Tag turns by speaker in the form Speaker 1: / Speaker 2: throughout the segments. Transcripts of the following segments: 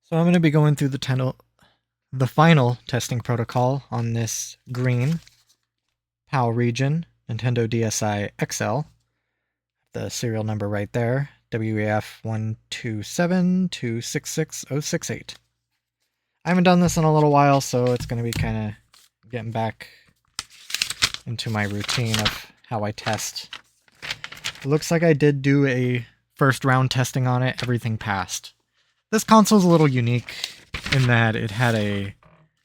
Speaker 1: So I'm going to be going through the final testing protocol on this green PAL region Nintendo DSi XL. The serial number right there, WEF127266068. I haven't done this in a little while, so it's going to be kind of getting back into my routine of how I test. It looks like I did do a first round testing on it. Everything passed. This console's a little unique in that it had a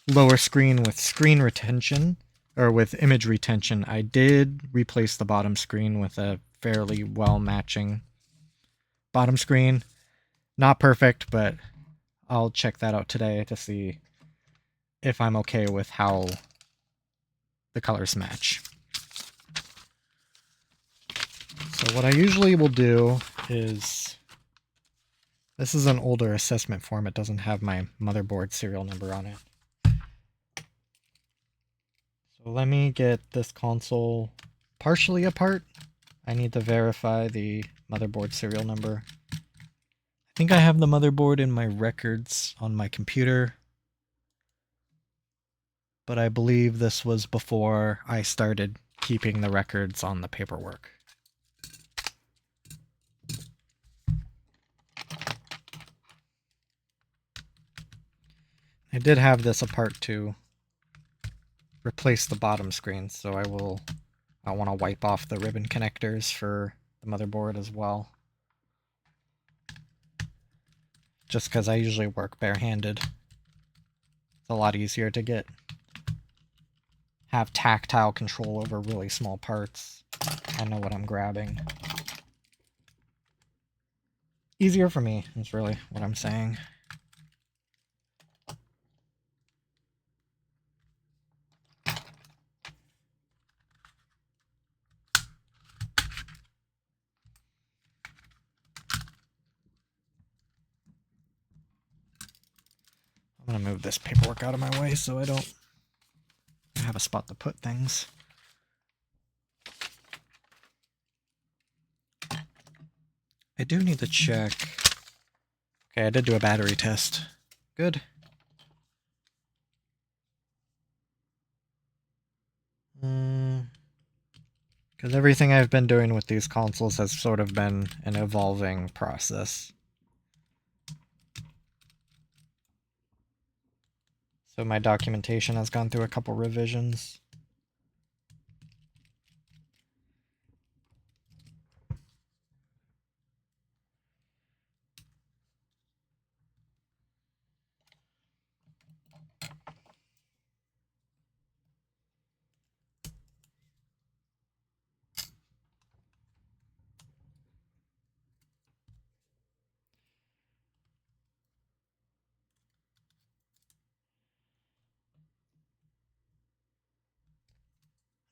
Speaker 1: lower screen with screen retention, or with image retention. I did replace the bottom screen with a fairly well matching bottom screen. Not perfect, but I'll check that out today to see if I'm okay with how the colors match. So what I usually will do is, this is an older assessment form, it doesn't have my motherboard serial number on it. So let me get this console partially apart. I need to verify the motherboard serial number. I think I have the motherboard in my records on my computer, but I believe this was before I started keeping the records on the paperwork. I did have this apart to replace the bottom screen, so I want to wipe off the ribbon connectors for the motherboard as well. Just because I usually work barehanded. It's a lot easier to have tactile control over really small parts. I know what I'm grabbing. Easier for me is really what I'm saying. I'm gonna move this paperwork out of my way so I don't have a spot to put things. I do need to check. Okay, I did do a battery test. Good. Because everything I've been doing with these consoles has sort of been an evolving process. So my documentation has gone through a couple revisions.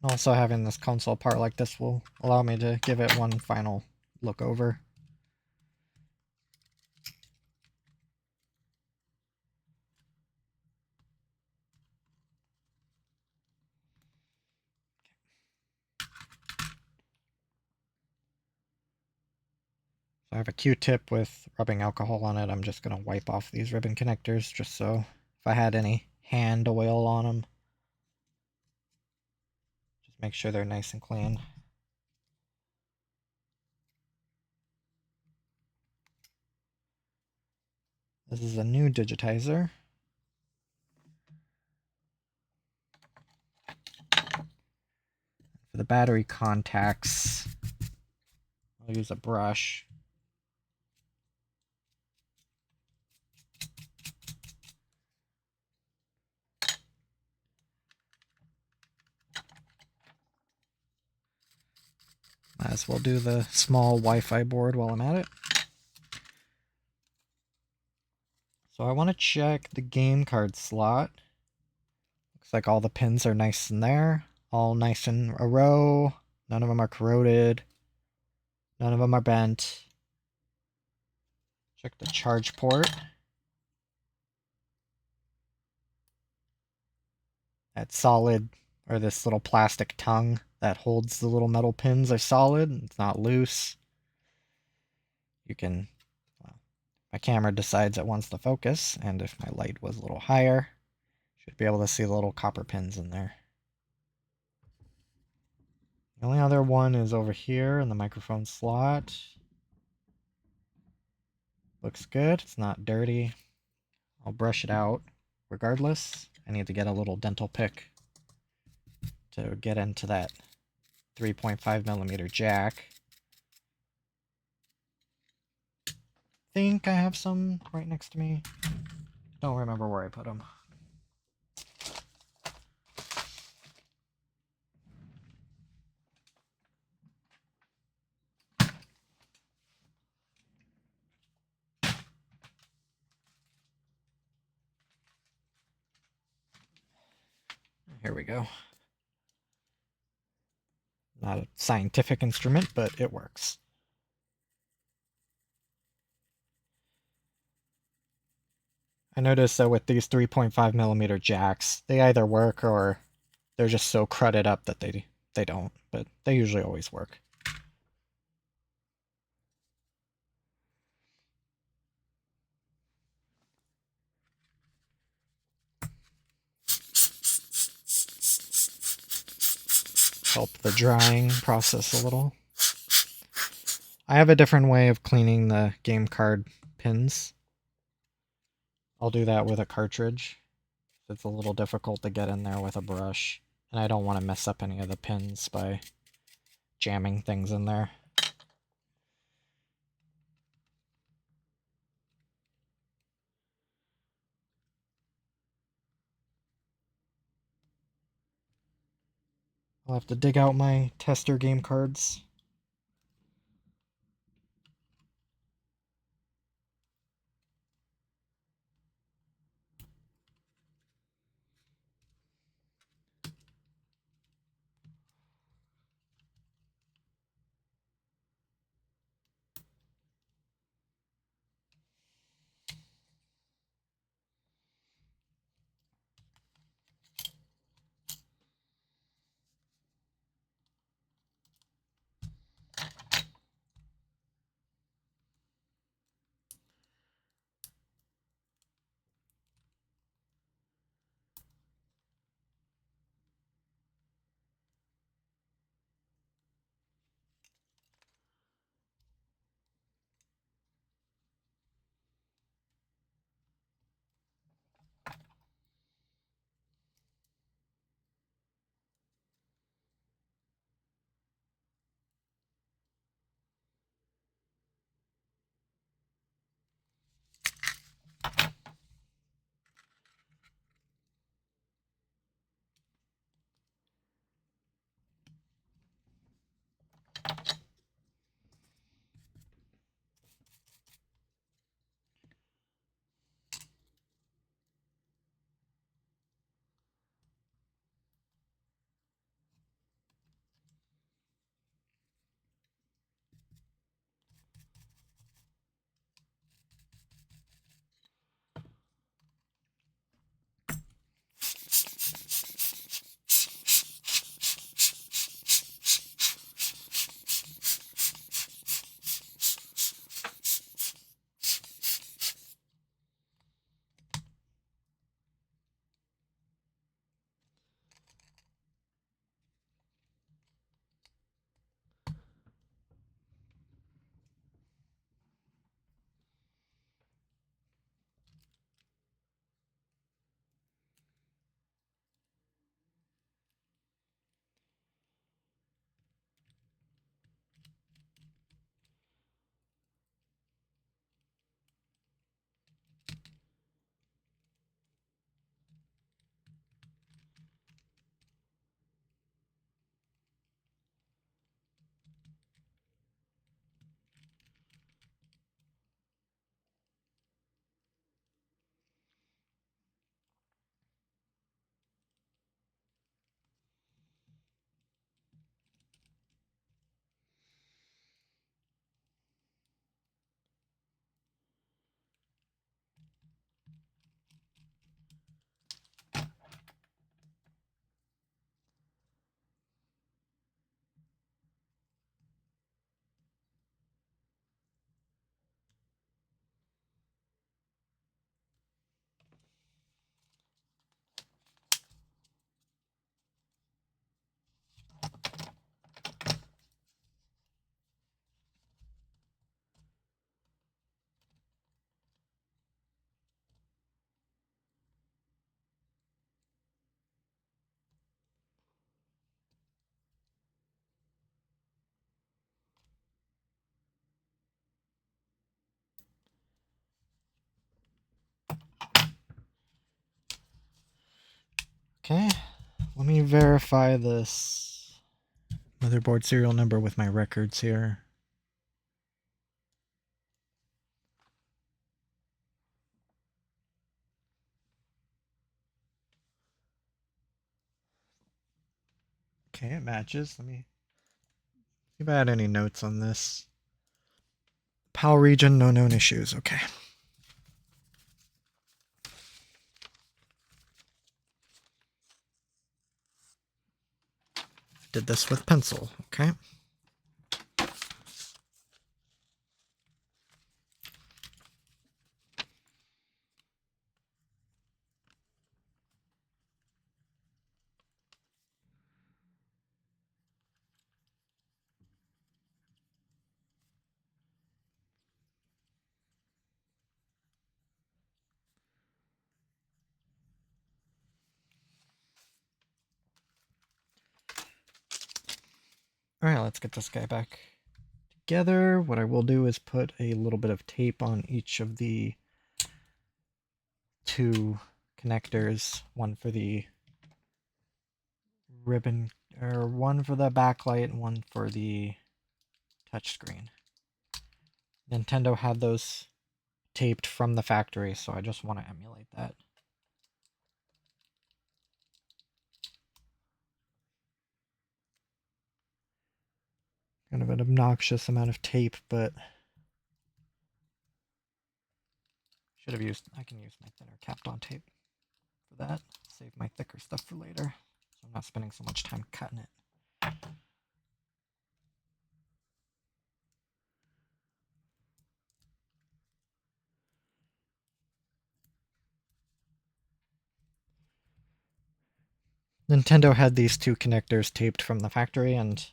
Speaker 1: Also, having this console apart like this will allow me to give it one final look over. So I have a Q-tip with rubbing alcohol on it. I'm just going to wipe off these ribbon connectors just so if I had any hand oil on them, just make sure they're nice and clean. This is a new digitizer. For the battery contacts, I'll use a brush. Might as well do the small Wi-Fi board while I'm at it. So I want to check the game card slot. Looks like all the pins are nice in there. All nice in a row. None of them are corroded. None of them are bent. Check the charge port. That solid, or this little plastic tongue that holds the little metal pins are solid. It's not loose. You can My camera decides it wants to focus, and if my light was a little higher, should be able to see the little copper pins in there. The only other one is over here in the microphone slot. Looks good. It's not dirty. I'll brush it out. Regardless, I need to get a little dental pick to get into that 3.5mm jack. I think I have some right next to me. Don't remember where I put them. Here we go. Not a scientific instrument, but it works. I noticed that with these 3.5mm jacks, they either work or they're just so crudded up that they don't, but they usually always work. Help the drying process a little. I have a different way of cleaning the game card pins. I'll do that with a cartridge. It's a little difficult to get in there with a brush, and I don't want to mess up any of the pins by jamming things in there. I'll have to dig out my tester game cards. Okay, let me verify this motherboard serial number with my records here. Okay, it matches. Let me see if I had any notes on this. PAL region, no known issues. Okay. Did this with pencil. Okay. All right, let's get this guy back together. What I will do is put a little bit of tape on each of the two connectors, one for the ribbon, or one for the backlight and one for the touchscreen. Nintendo had those taped from the factory, so I just want to emulate that. Kind of an obnoxious amount of tape, but should have used, I can use my thinner Kapton tape for that. Save my thicker stuff for later, so I'm not spending so much time cutting it. Nintendo had these two connectors taped from the factory, and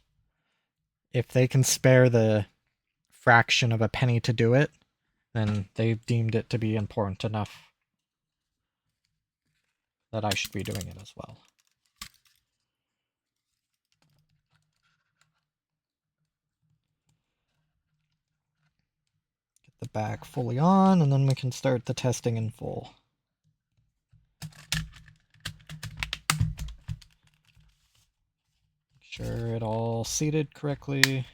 Speaker 1: if they can spare the fraction of a penny to do it, then they deemed it to be important enough that I should be doing it as well. Get the back fully on, and then we can start the testing in full. Make sure it all seated correctly.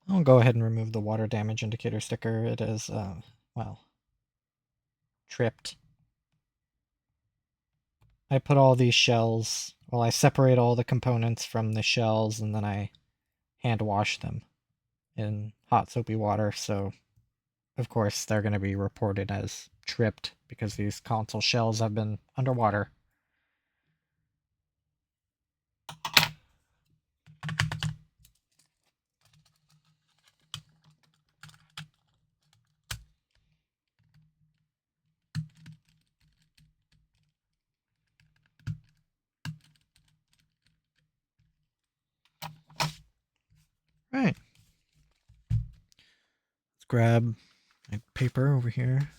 Speaker 1: I'll go ahead and remove the water damage indicator sticker. It is, well, tripped. I put all these shells, well, I separate all the components from the shells, and then I hand wash them in hot soapy water, so of course they're going to be reported as tripped because these console shells have been underwater. Right. Let's grab my paper over here.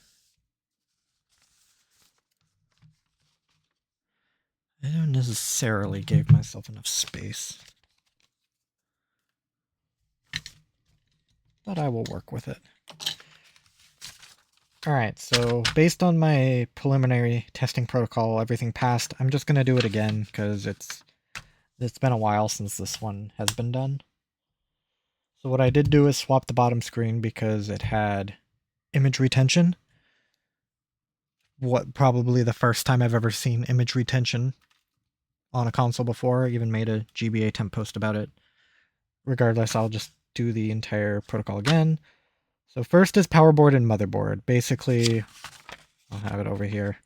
Speaker 1: I don't necessarily gave myself enough space, but I will work with it. Alright, so based on my preliminary testing protocol, everything passed. I'm just going to do it again because it's been a while since this one has been done. So what I did do is swap the bottom screen because it had image retention. probably the first time I've ever seen image retention on a console before. I even made a GBA temp post about it. Regardless, I'll just do the entire protocol again. So first is power board and motherboard. Basically, I'll have it over here.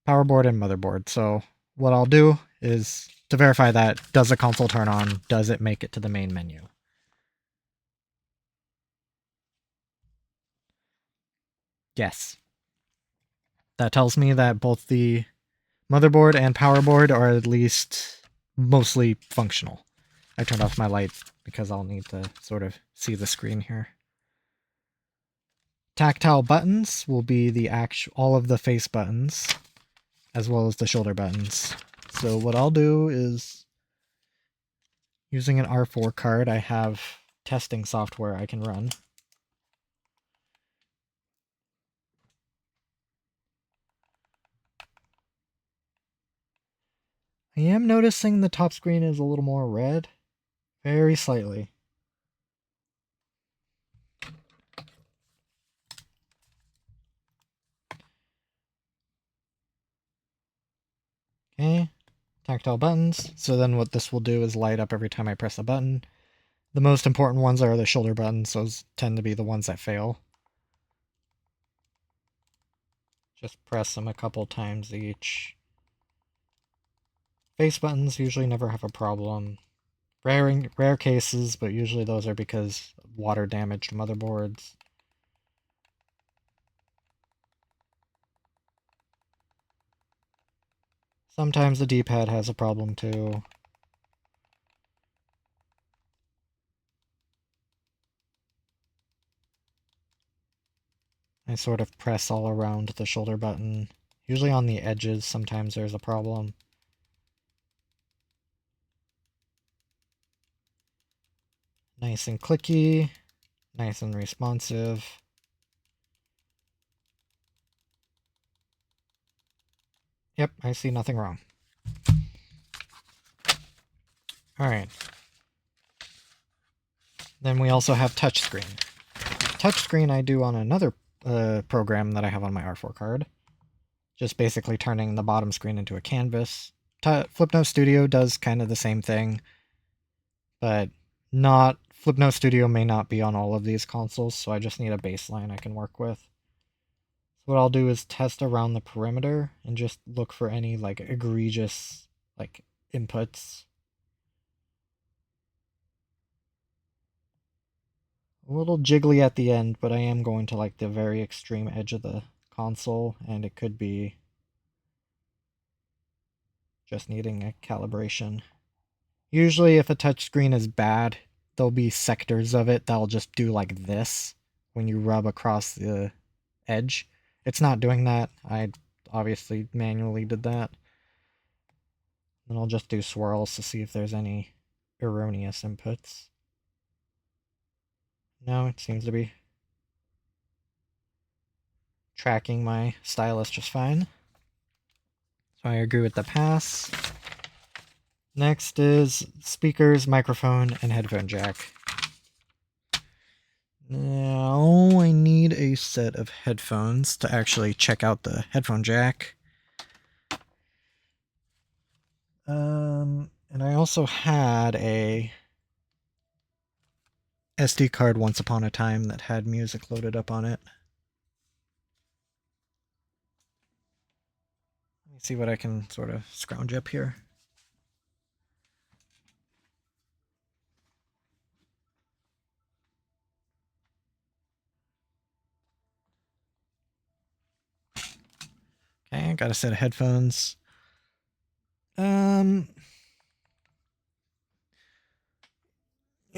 Speaker 1: Power board and motherboard. So what I'll do is to verify that, does the console turn on? Does it make it to the main menu? Yes. That tells me that both the motherboard and power board are at least mostly functional. I turned off my lights because I'll need to sort of see the screen here. Tactile buttons will be the all of the face buttons, as well as the shoulder buttons. So what I'll do is, using an R4 card, I have testing software I can run. I am noticing the top screen is a little more red, very slightly. Okay, tactile buttons. So then what this will do is light up every time I press a button. The most important ones are the shoulder buttons. Those tend to be the ones that fail. Just press them a couple times each. Face buttons usually never have a problem. Rare cases, but usually those are because of water damaged motherboards. Sometimes the D-pad has a problem too. I sort of press all around the shoulder button. Usually on the edges, sometimes there's a problem. Nice and clicky, nice and responsive. Yep, I see nothing wrong. Alright. Then we also have touchscreen. Touchscreen I do on another program that I have on my R4 card. Just basically turning the bottom screen into a canvas. Flipnote Studio does kind of the same thing, but Flipnote Studio may not be on all of these consoles, so I just need a baseline I can work with. So what I'll do is test around the perimeter and just look for any like egregious like inputs. A little jiggly at the end, but I am going to like the very extreme edge of the console, and it could be just needing a calibration. Usually if a touchscreen is bad, there'll be sectors of it that'll just do like this when you rub across the edge. It's not doing that. I obviously manually did that. Then I'll just do swirls to see if there's any erroneous inputs. No, it seems to be tracking my stylus just fine. So I agree with the pass. Next is speakers, microphone, and headphone jack. Now I need a set of headphones to actually check out the headphone jack. And I also had a SD card once upon a time that had music loaded up on it. Let me see what I can sort of scrounge up here. Okay, got a set of headphones. You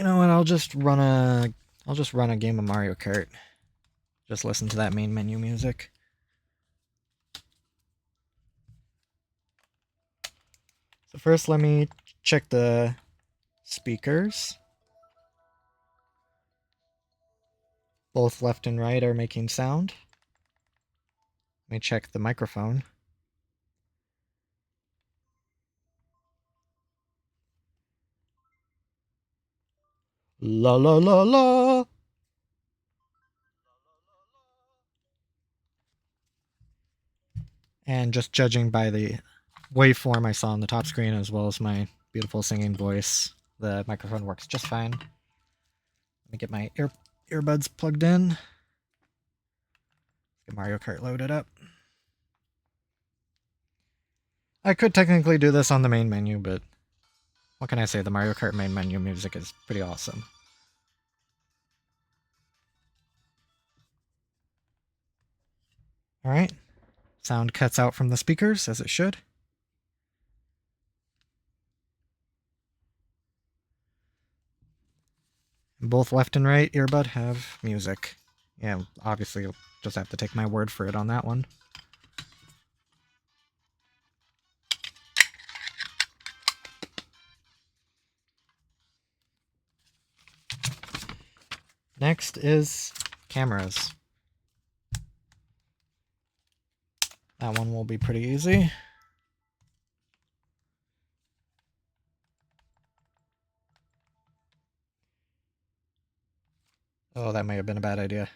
Speaker 1: know what? I'll just run a game of Mario Kart. Just listen to that main menu music. So first, let me check the speakers. Both left and right are making sound. Let me check the microphone. La la la la. And just judging by the waveform I saw on the top screen, as well as my beautiful singing voice, the microphone works just fine. Let me get my earbuds plugged in. Get Mario Kart loaded up. I could technically do this on the main menu, but what can I say? The Mario Kart main menu music is pretty awesome. Alright. Sound cuts out from the speakers, as it should. Both left and right earbud have music. Yeah, obviously you'll just have to take my word for it on that one. Next is cameras. That one will be pretty easy. Oh, that may have been a bad idea.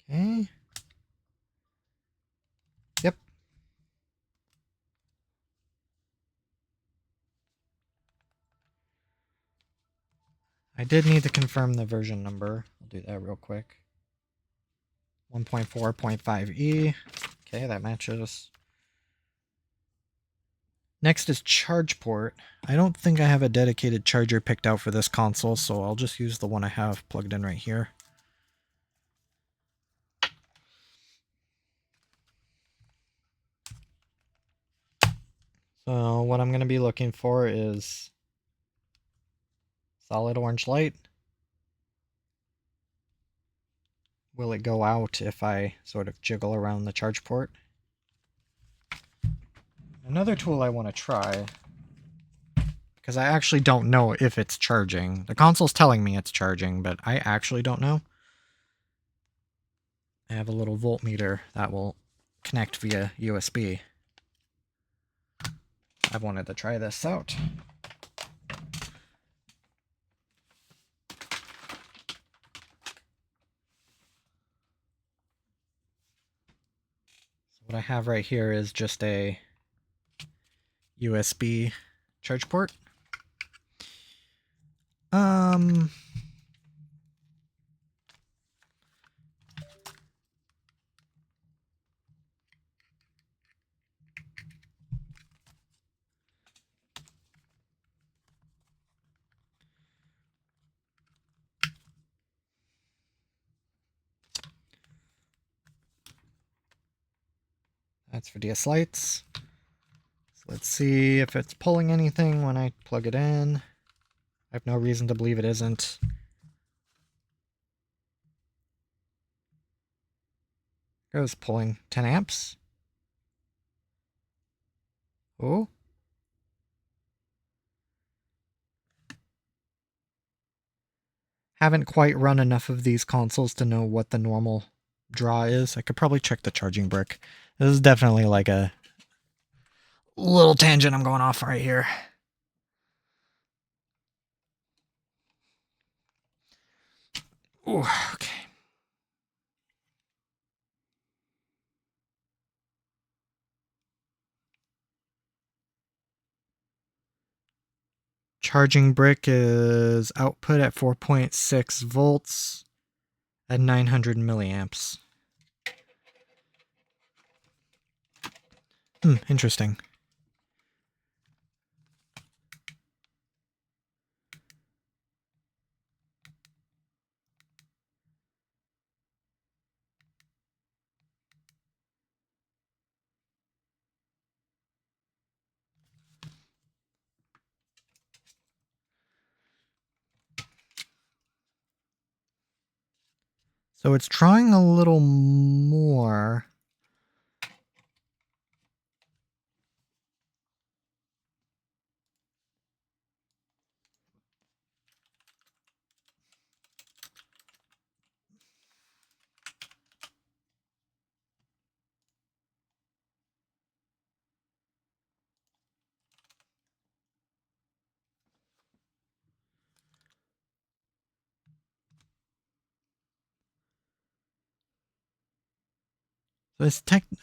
Speaker 1: Okay. Yep. I did need to confirm the version number. I'll do that real quick. 1.4.5e. Okay, that matches. Next is charge port. I don't think I have a dedicated charger picked out for this console, so I'll just use the one I have plugged in right here. So what I'm going to be looking for is solid orange light. Will it go out if I sort of jiggle around the charge port? Another tool I want to try, because I actually don't know if it's charging. The console's telling me it's charging, but I actually don't know. I have a little voltmeter that will connect via USB. I've wanted to try this out. So what I have right here is just a USB charge port. That's for DS lights. So let's see if it's pulling anything when I plug it in. I have no reason to believe it isn't. Goes pulling 10 amps. Oh. Haven't quite run enough of these consoles to know what the normal draw is. I could probably check the charging brick. This is definitely like a little tangent I'm going off right here. Ooh, okay. Charging brick is output at 4.6 volts at 900 milliamps. Interesting. So it's drawing a little more.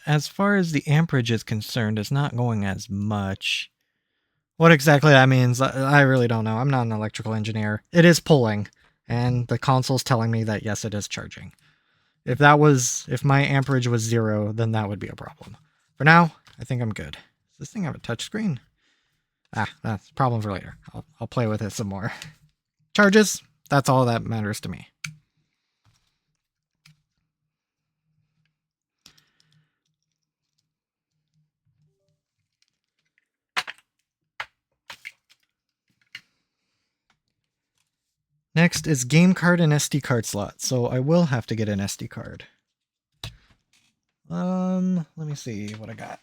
Speaker 1: as far as the amperage is concerned, it's not going as much. What exactly that means, I really don't know. I'm not an electrical engineer. It is pulling, and the console's telling me that yes, it is charging. If my amperage was 0, then that would be a problem. For now, I think I'm good. Does this thing have a touchscreen? That's a problem for later. I'll play with it some more. Charges, that's all that matters to me. Next is game card and SD card slot, so I will have to get an SD card. Let me see what I got.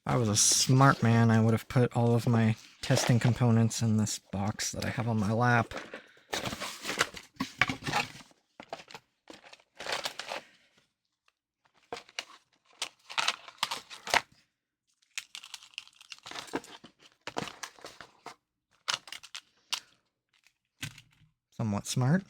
Speaker 1: If I was a smart man, I would have put all of my testing components in this box that I have on my lap. Somewhat smart.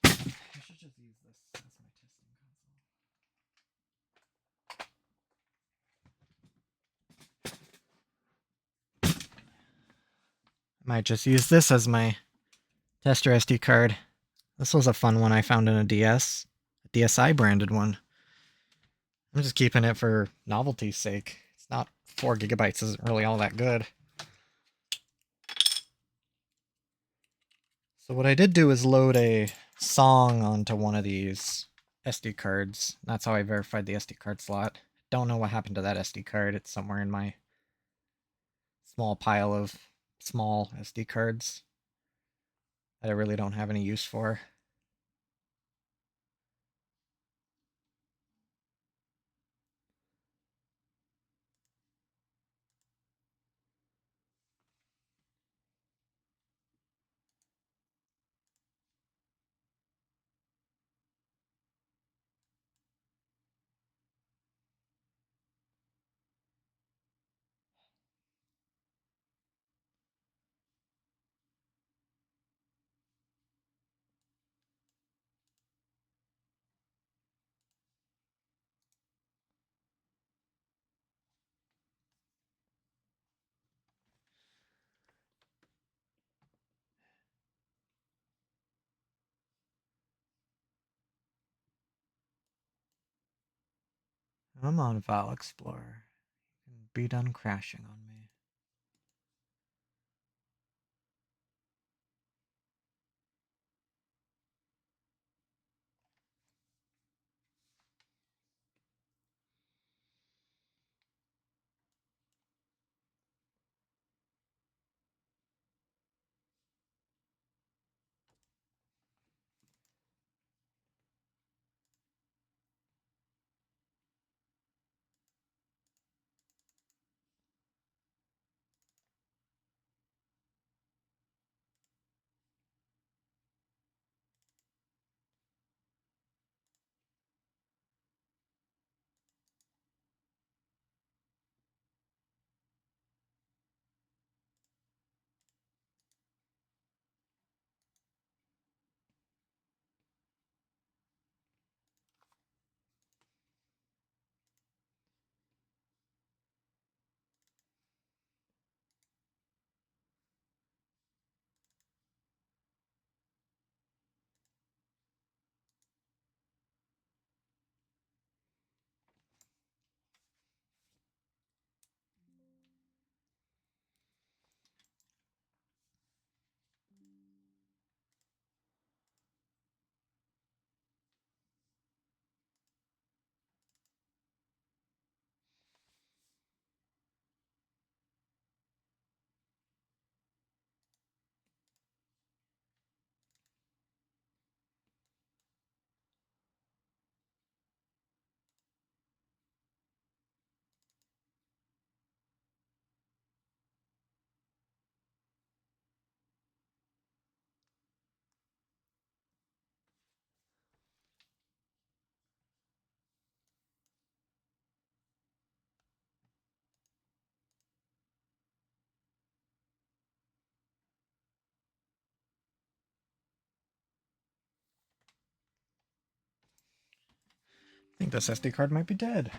Speaker 1: I should just use this as my testing console. I might just use this as my tester SD card. This was a fun one I found in a DS. A DSi branded one. I'm just keeping it for novelty's sake. It's not 4 gigabytes isn't really all that good. So what I did do is load a song onto one of these SD cards. That's how I verified the SD card slot. Don't know what happened to that SD card. It's somewhere in my small pile of small SD cards that I really don't have any use for. I'm on File Explorer. Be done crashing on me. think this SD card might be dead.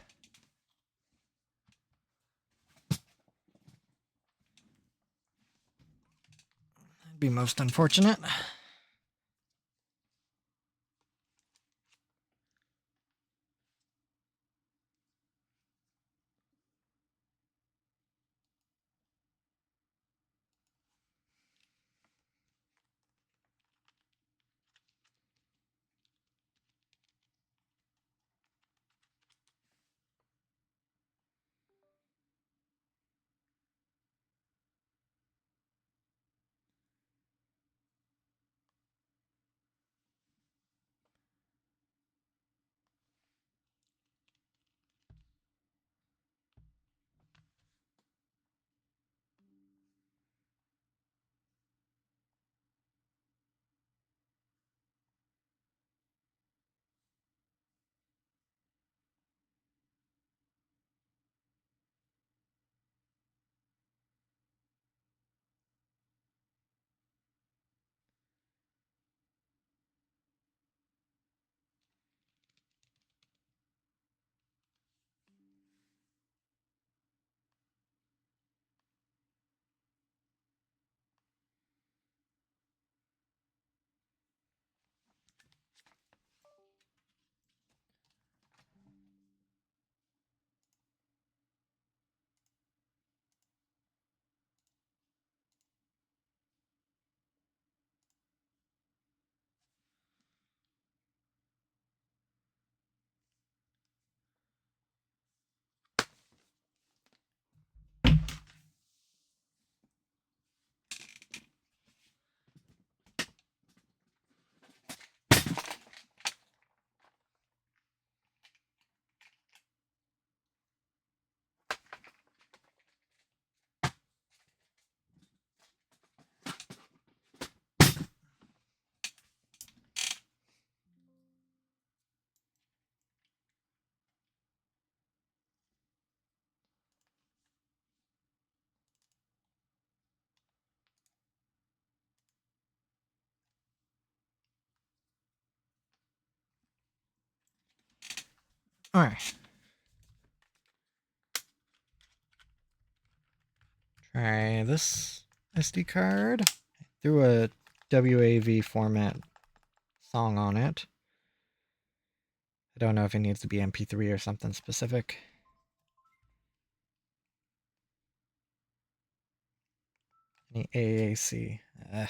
Speaker 1: That'd be most unfortunate. All right. Try this SD card. I threw a WAV format song on it. I don't know if it needs to be MP3 or something specific. Any AAC. Ugh.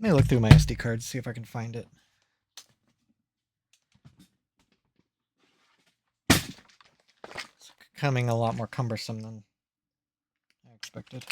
Speaker 1: Let me look through my SD cards, see if I can find it. It's becoming a lot more cumbersome than I expected.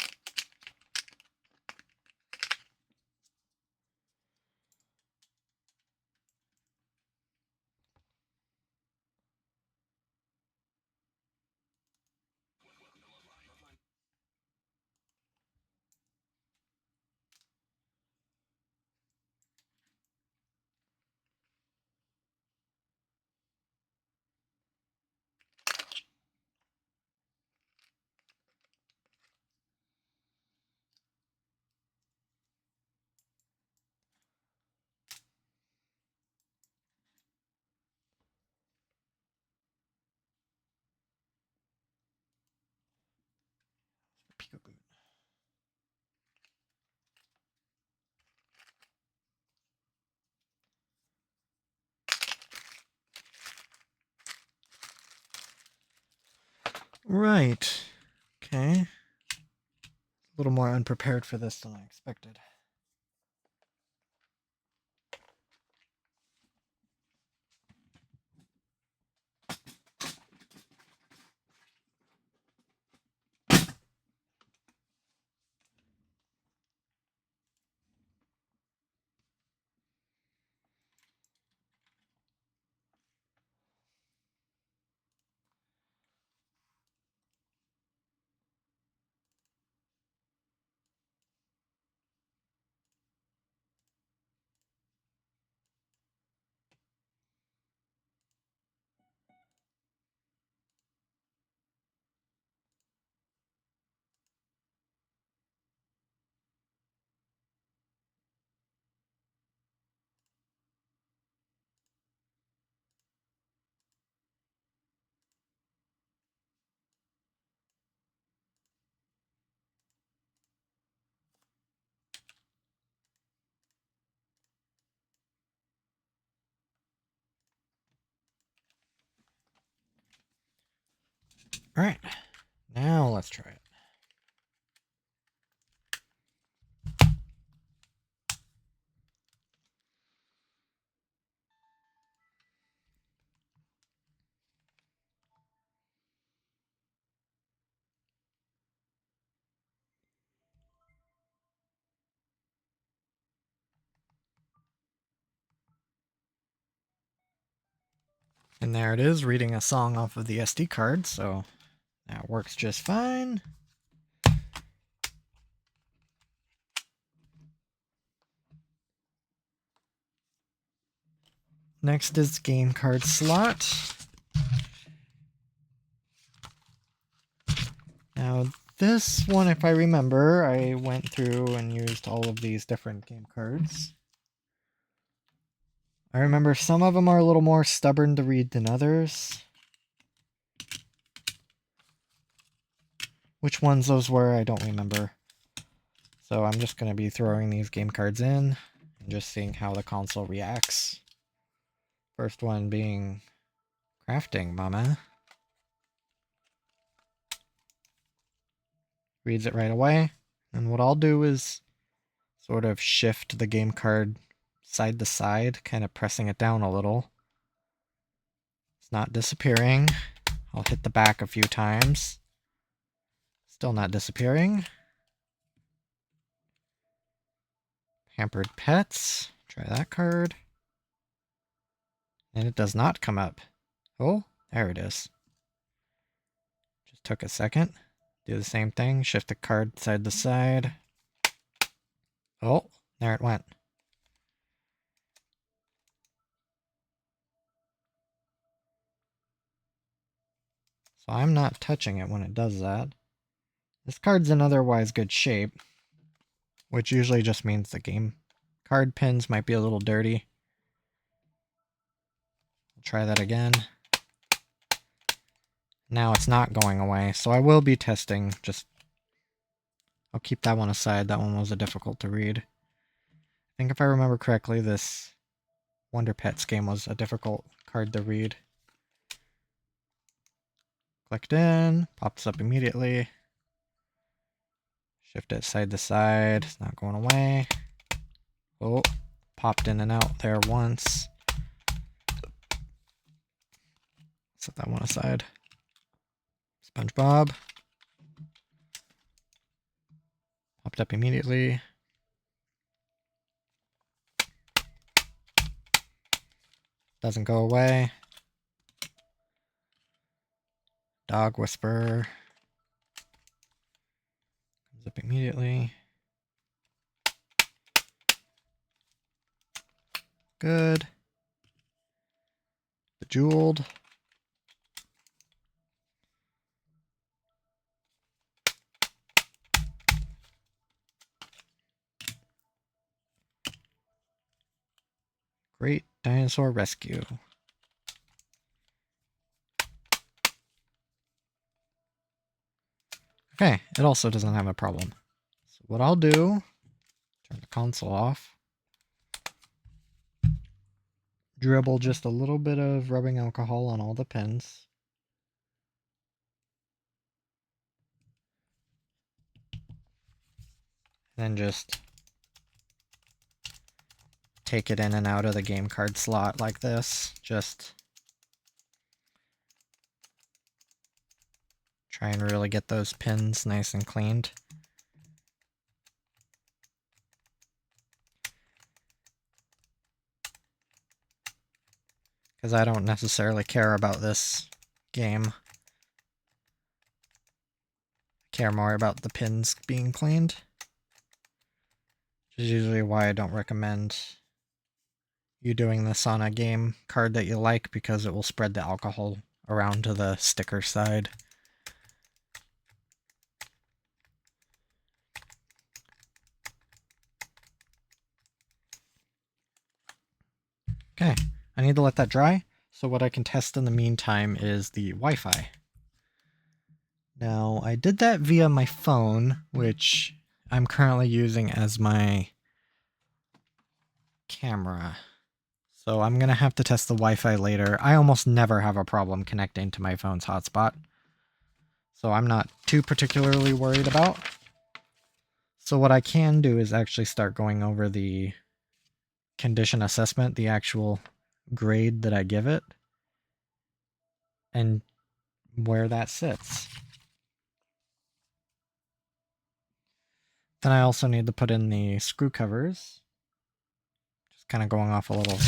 Speaker 1: Right. Okay. A little more unprepared for this than I expected. Alright, now let's try it. And there it is, reading a song off of the SD card, so that works just fine. Next is game card slot. Now this one, if I remember, I went through and used all of these different game cards. I remember some of them are a little more stubborn to read than others. Which ones those were, I don't remember. So I'm just going to be throwing these game cards in and just seeing how the console reacts. First one being crafting, mama. Reads it right away. And what I'll do is sort of shift the game card side to side, kind of pressing it down a little. It's not disappearing. I'll hit the back a few times. Still not disappearing. Pampered Pets. Try that card. And it does not come up. Oh, there it is. Just took a second. Do the same thing. Shift the card side to side. Oh, there it went. So I'm not touching it when it does that. This card's in otherwise good shape, which usually just means the game card pins might be a little dirty. I'll try that again. Now it's not going away, so I will be testing. I'll keep that one aside. That one was difficult to read. I think if I remember correctly, this Wonder Pets game was a difficult card to read. Clicked in, pops up immediately. Shift it side to side, it's not going away. Oh, popped in and out there once. Set that one aside. SpongeBob. Popped up immediately. Doesn't go away. Dog Whisperer. Comes up immediately. Good. Bejeweled. Great Dinosaur Rescue. Okay, it also doesn't have a problem. So what I'll do, turn the console off. Dribble just a little bit of rubbing alcohol on all the pins. Then just take it in and out of the game card slot like this. Just try and really get those pins nice and cleaned. Because I don't necessarily care about this game. I care more about the pins being cleaned. Which is usually why I don't recommend you doing this on a game card that you like, because it will spread the alcohol around to the sticker side. Okay, I need to let that dry, so what I can test in the meantime is the Wi-Fi. Now, I did that via my phone, which I'm currently using as my camera. So I'm going to have to test the Wi-Fi later. I almost never have a problem connecting to my phone's hotspot. So I'm not too particularly worried about. So what I can do is actually start going over the condition assessment, the actual grade that I give it, and where that sits. Then I also need to put in the screw covers. Just kind of going off a little.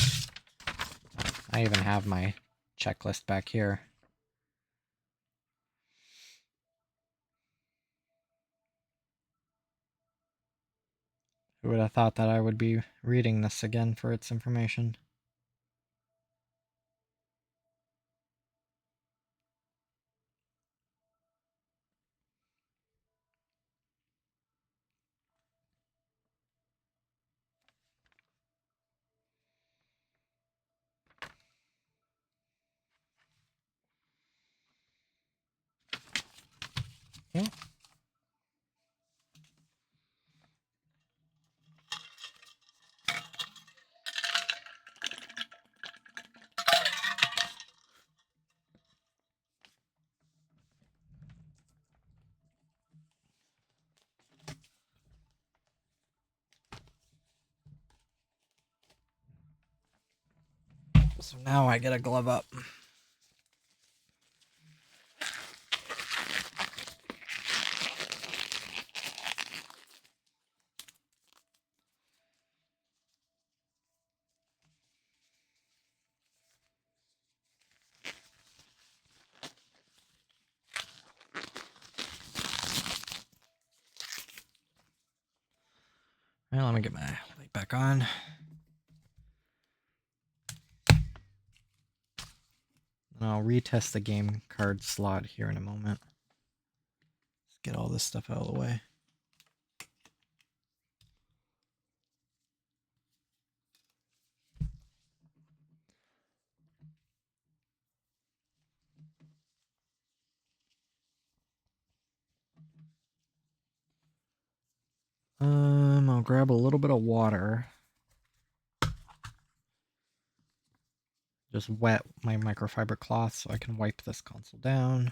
Speaker 1: I even have my checklist back here. Who would have thought that I would be reading this again for its information? Yeah. So now I get a glove up. Well, let me get my light back on. And I'll retest the game card slot here in a moment. Let's get all this stuff out of the way. I'll grab a little bit of water. Just wet my microfiber cloth so I can wipe this console down.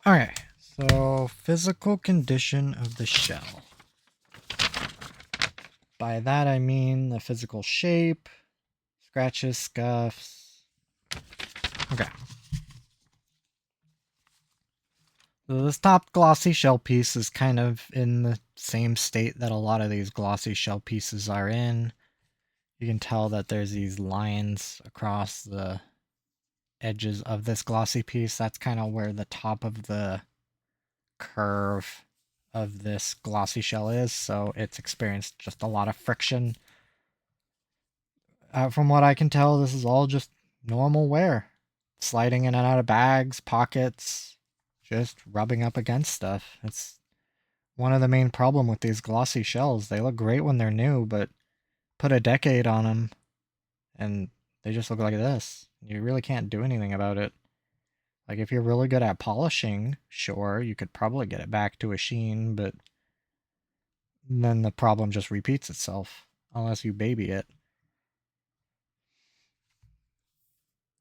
Speaker 1: Alright, so physical condition of the shell. By that I mean the physical shape, scratches, scuffs. Okay. So this top glossy shell piece is kind of in the same state that a lot of these glossy shell pieces are in. You can tell that there's these lines across the edges of this glossy piece. That's kind of where the top of the curve of this glossy shell is, so it's experienced just a lot of friction. From what I can tell, this is all just normal wear. Sliding in and out of bags, pockets, just rubbing up against stuff. It's one of the main problem with these glossy shells. They look great when they're new, but put a decade on them and they just look like this. You really can't do anything about it. Like, if you're really good at polishing, sure, you could probably get it back to a sheen, but then the problem just repeats itself, unless you baby it.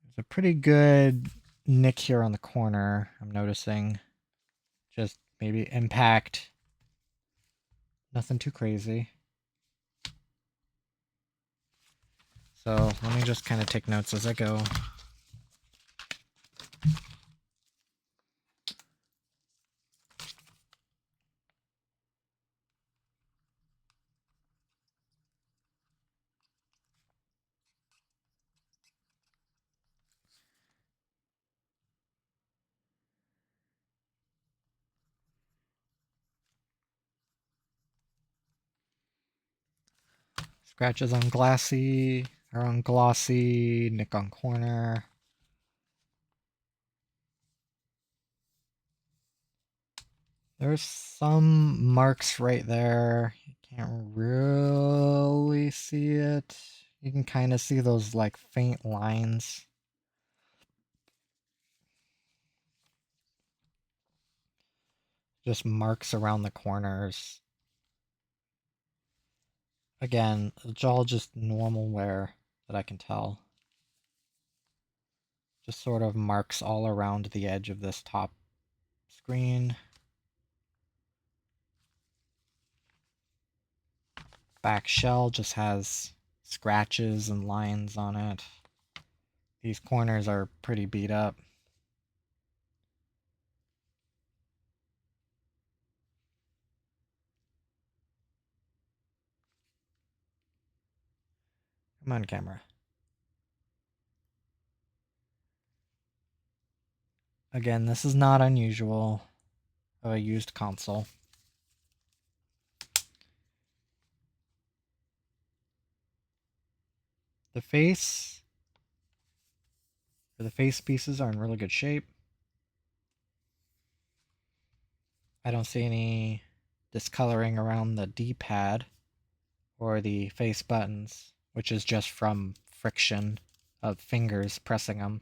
Speaker 1: There's a pretty good nick here on the corner, I'm noticing. Just maybe impact. Nothing too crazy. So let me just kind of take notes as I go. Scratches on glassy, or on glossy, nick on corner. There's some marks right there. You can't really see it. You can kind of see those like faint lines. Just marks around the corners. Again, it's all just normal wear that I can tell. Just sort of marks all around the edge of this top screen. Back shell just has scratches and lines on it. These corners are pretty beat up. Come on, camera. Again, this is not unusual of a used console. The face pieces are in really good shape. I don't see any discoloring around the D-pad or the face buttons, which is just from friction of fingers pressing them.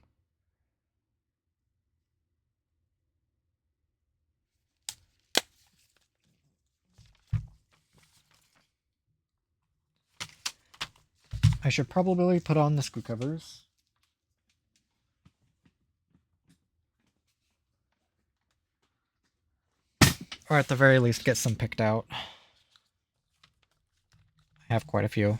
Speaker 1: I should probably put on the screw covers. Or at the very least get some picked out. I have quite a few.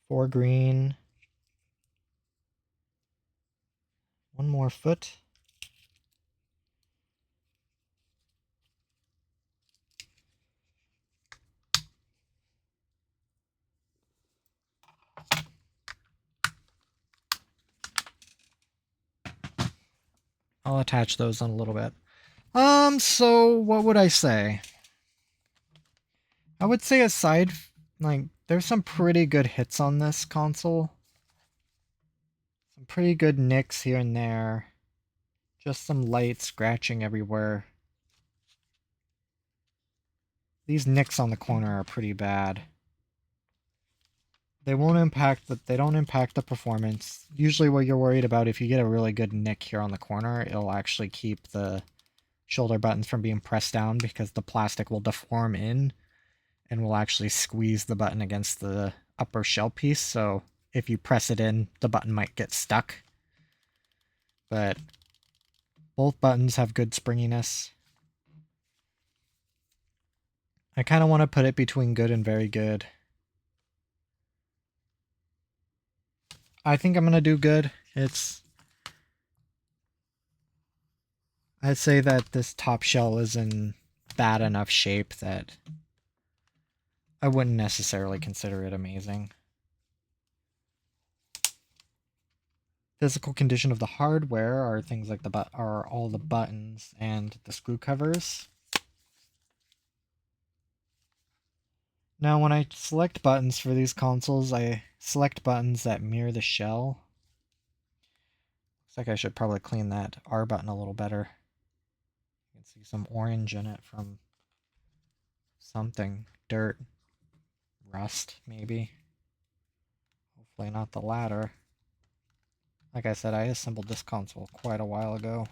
Speaker 1: Four green. One more foot. I'll attach those in a little bit. So what would I say? I would say aside, like, there's some pretty good hits on this console. Some pretty good nicks here and there. Just some light scratching everywhere. These nicks on the corner are pretty bad. They don't impact the performance. Usually what you're worried about, if you get a really good nick here on the corner, it'll actually keep the shoulder buttons from being pressed down because the plastic will deform in and will actually squeeze the button against the upper shell piece. So if you press it in, the button might get stuck. But both buttons have good springiness. I kind of want to put it between good and very good. I think I'm going to do good. I'd say that this top shell is in bad enough shape that I wouldn't necessarily consider it amazing. Physical condition of the hardware are things like are all the buttons and the screw covers. Now when I select buttons for these consoles, I select buttons that mirror the shell. Looks like I should probably clean that R button a little better. You can see some orange in it from something. Dirt. Rust, maybe. Hopefully not the latter. Like I said, I assembled this console quite a while ago.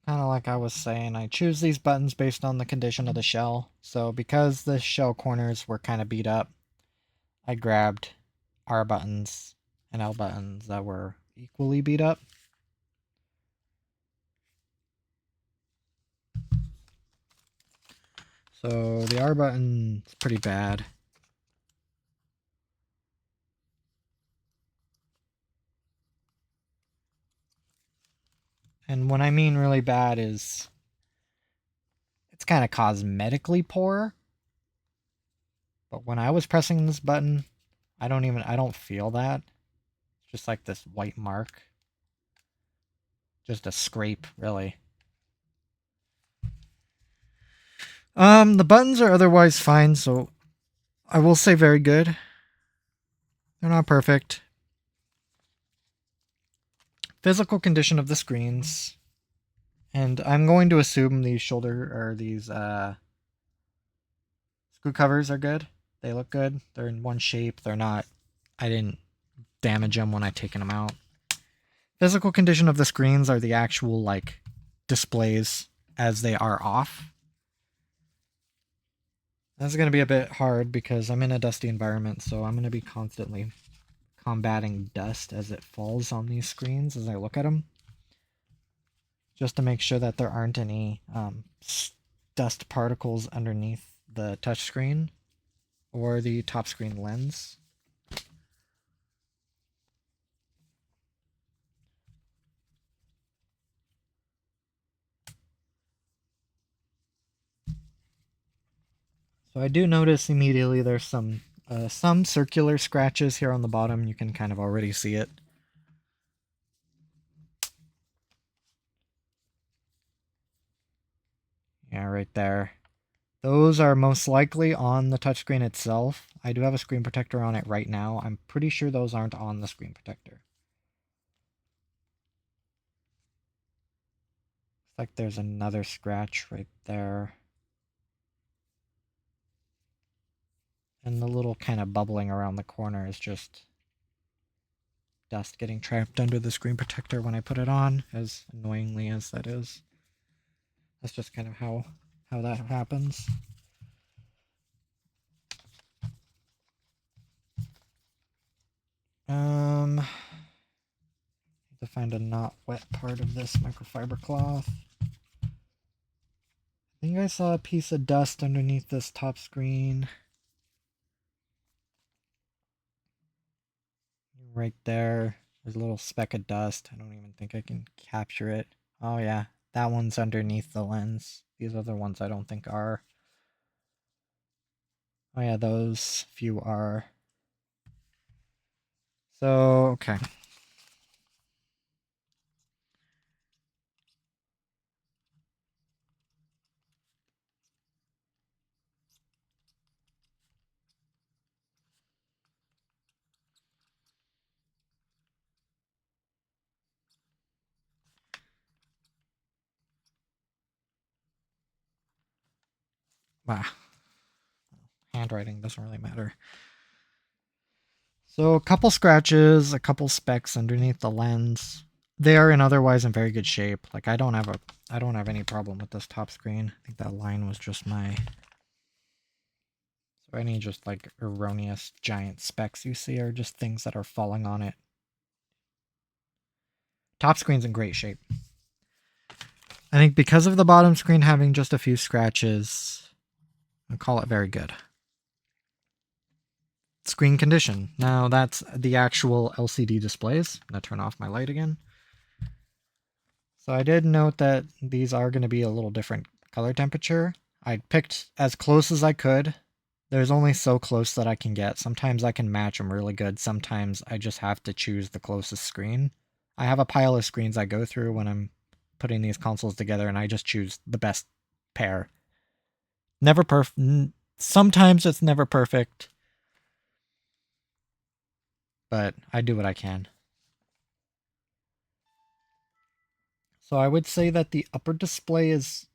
Speaker 1: Kind of like I was saying, I choose these buttons based on the condition of the shell. So because the shell corners were kind of beat up, I grabbed R buttons and L buttons that were equally beat up. So the R button is pretty bad. And what I mean really bad is it's kind of cosmetically poor. But when I was pressing this button, I don't feel that. It's just like this white mark. Just a scrape, really. The buttons are otherwise fine, so I will say very good. They're not perfect. Physical condition of the screens. And I'm going to assume these screw covers are good. They look good. They're in one shape. They're not. I didn't damage them when I taken them out. Physical condition of the screens are the actual like displays as they are off. That's going to be a bit hard because I'm in a dusty environment, so I'm going to be constantly combating dust as it falls on these screens as I look at them, just to make sure that there aren't any dust particles underneath the touchscreen or the top screen lens. So I do notice immediately there's some circular scratches here on the bottom. You can kind of already see it. Yeah, right there. Those are most likely on the touchscreen itself. I do have a screen protector on it right now. I'm pretty sure those aren't on the screen protector. Looks like there's another scratch right there. And the little kind of bubbling around the corner is just dust getting trapped under the screen protector when I put it on, as annoyingly as that is. That's just kind of how that happens. Need to find a not wet part of this microfiber cloth. I think I saw a piece of dust underneath this top screen. Right there. There's a little speck of dust. I don't even think I can capture it. Oh yeah, that one's underneath the lens. These other ones I don't think are. Oh yeah, those few are. So, okay. Ah, handwriting doesn't really matter. So a couple scratches, a couple specks underneath the lens. They are otherwise in very good shape. Like I don't have any problem with this top screen. I think that line was just my. So any just like erroneous giant specks you see are just things that are falling on it. Top screen's in great shape. I think because of the bottom screen having just a few scratches, I'll call it very good. Screen condition. Now that's the actual LCD displays. I'm going to turn off my light again. So I did note that these are going to be a little different color temperature. I picked as close as I could. There's only so close that I can get. Sometimes I can match them really good. Sometimes I just have to choose the closest screen. I have a pile of screens I go through when I'm putting these consoles together, and I just choose the best pair. Never perfect. Sometimes it's never perfect, but I do what I can. So I would say that the upper display is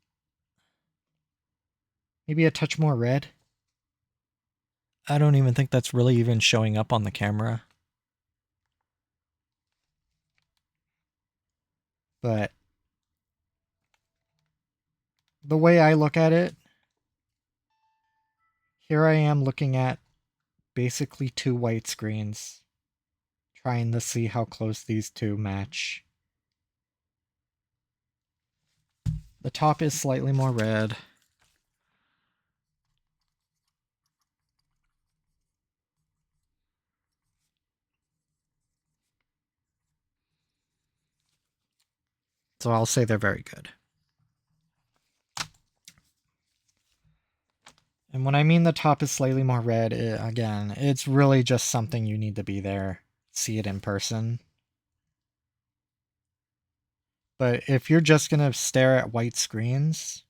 Speaker 1: maybe a touch more red. I don't even think that's really even showing up on the camera. But the way I look at it, here I am looking at basically two white screens, trying to see how close these two match. The top is slightly more red. So I'll say they're very good. And when I mean the top is slightly more red, again, it's really just something you need to be there, see it in person. But if you're just going to stare at white screens,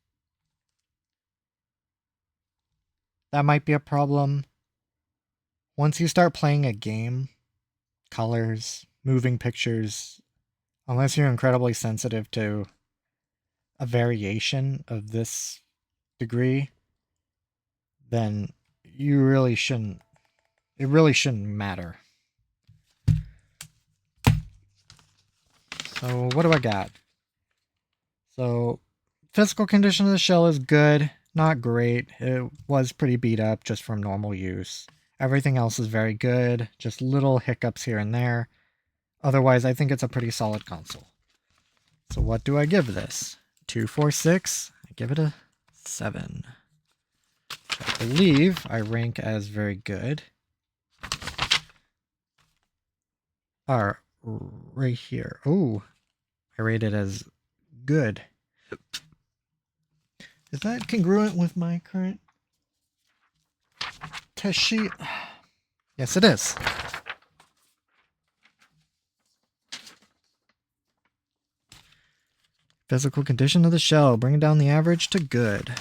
Speaker 1: that might be a problem. Once you start playing a game, colors, moving pictures, unless you're incredibly sensitive to a variation of this degree, then you really shouldn't. It really shouldn't matter. So what do I got? So physical condition of the shell is good, not great. It was pretty beat up just from normal use. Everything else is very good, just little hiccups here and there. Otherwise, I think it's a pretty solid console. So what do I give this? 246. I give it a 7. I believe I rank as very good. Right here. Oh, I rate it as good. Is that congruent with my current test sheet? Yes, it is. Physical condition of the shell, bringing down the average to good.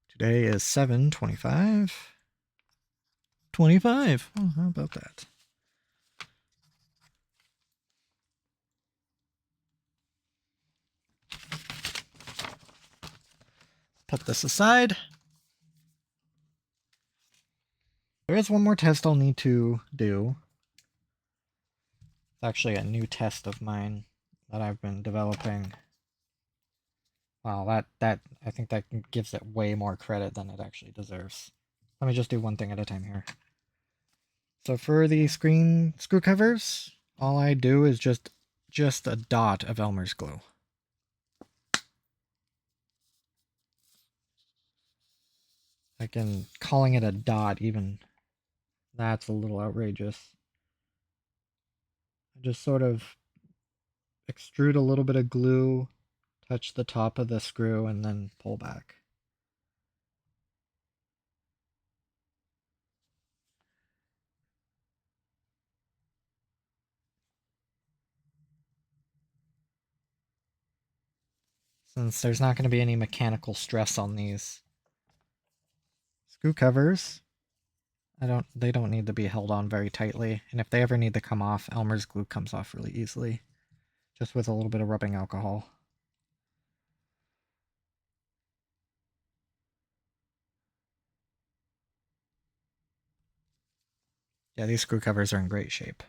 Speaker 1: Today is 7/25. 25. Oh, how about that? Put this aside. There is one more test I'll need to do. It's actually a new test of mine that I've been developing. Wow, that I think that gives it way more credit than it actually deserves. Let me just do one thing at a time here. So for the screen screw covers, all I do is just a dot of Elmer's glue. Calling it a dot, even that's a little outrageous. I just sort of extrude a little bit of glue, touch the top of the screw, and then pull back. Since there's not going to be any mechanical stress on these screw covers, they don't need to be held on very tightly, and if they ever need to come off, Elmer's glue comes off really easily, just with a little bit of rubbing alcohol. Yeah, these screw covers are in great shape.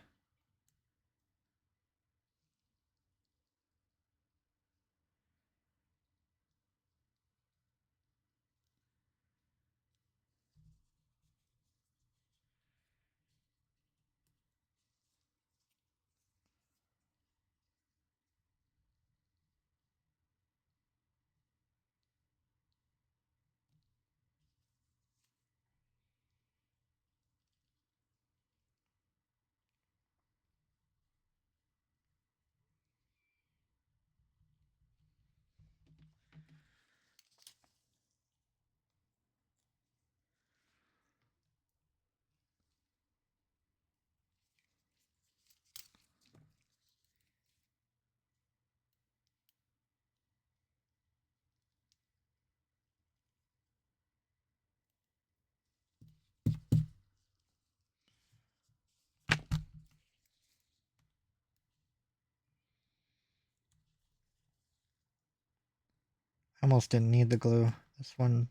Speaker 1: I almost didn't need the glue. This one,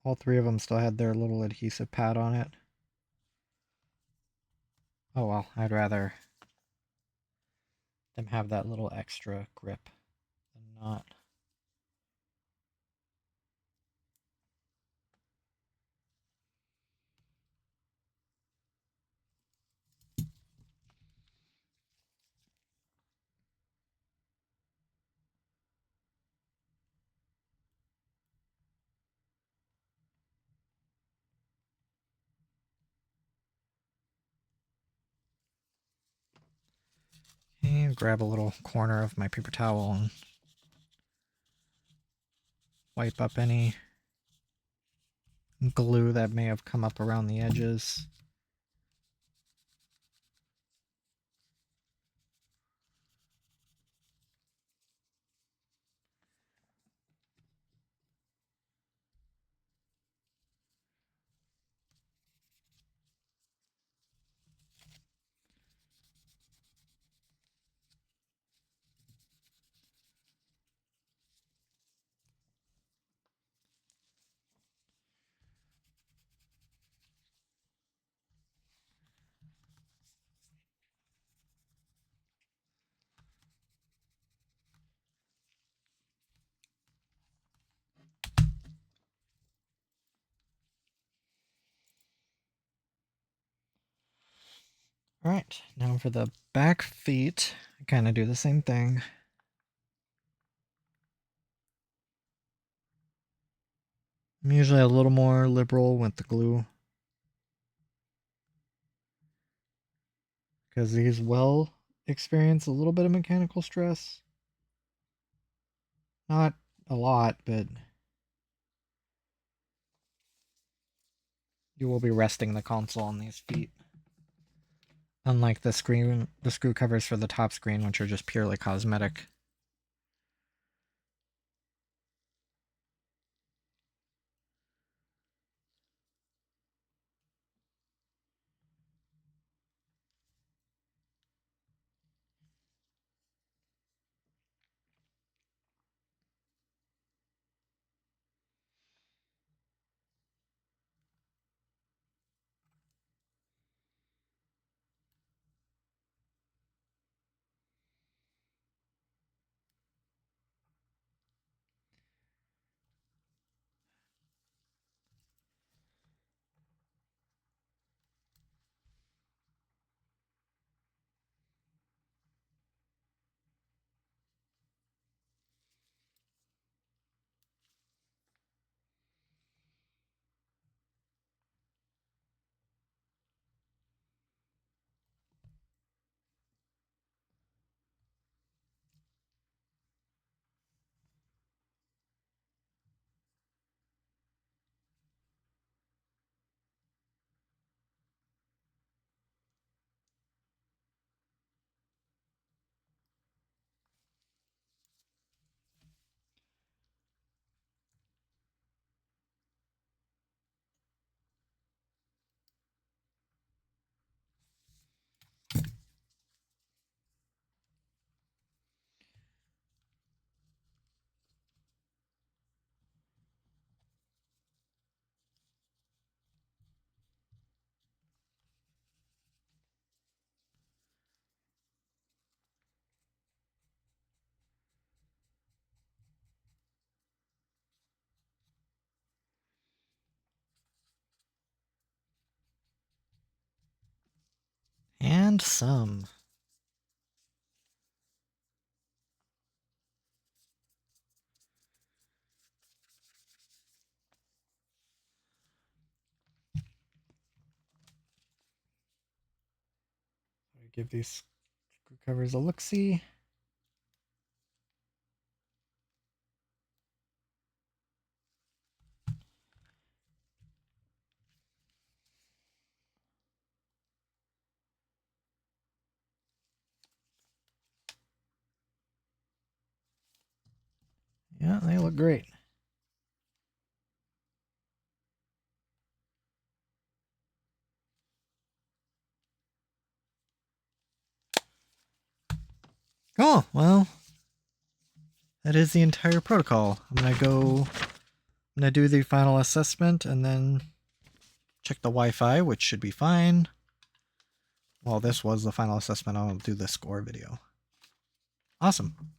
Speaker 1: all three of them still had their little adhesive pad on it. Oh well, I'd rather them have that little extra grip than not. And grab a little corner of my paper towel and wipe up any glue that may have come up around the edges. Alright, now for the back feet, I kind of do the same thing. I'm usually a little more liberal with the glue, because these will experience a little bit of mechanical stress. Not a lot, but you will be resting the console on these feet. Unlike the screw covers for the top screen, which are just purely cosmetic. And some. Give these screw covers a look-see. Yeah, they look great. Oh, well, that is the entire protocol. I'm gonna do the final assessment and then check the Wi-Fi, which should be fine. Well, this was the final assessment. I'll do the score video. Awesome.